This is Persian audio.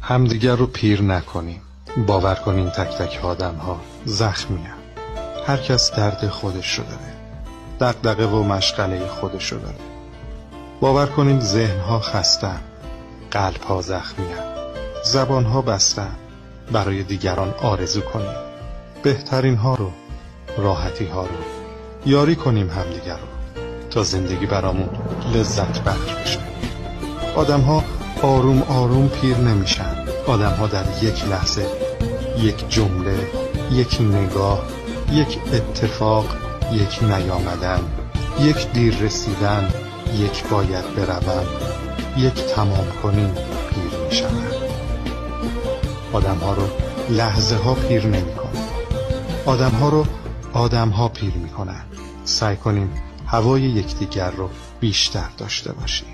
همدیگر رو پیر نکنیم. باور کنیم تک تک آدم ها زخمی هم. هر کس درد خودش رو داره، دغدغه و مشغله خودش رو داره. باور کنیم ذهن ها خستن، قلب ها زخمی هم. زبان ها بستن. برای دیگران آرزو کنیم بهترین ها رو، راحتی ها رو. یاری کنیم همدیگر رو تا زندگی برامون لذت بخش بشه. آدم ها آروم آروم پیر نمیشن. آدم ها در یک لحظه، یک جمله، یک نگاه، یک اتفاق، یک نیامدن، یک دیر رسیدن، یک باید بروم، یک تمام کنیم پیر میشن. آدم ها رو لحظه ها پیر نمی کنن. آدم ها رو آدم ها پیر می کنن. سعی کنیم هوای یکدیگر رو بیشتر داشته باشیم.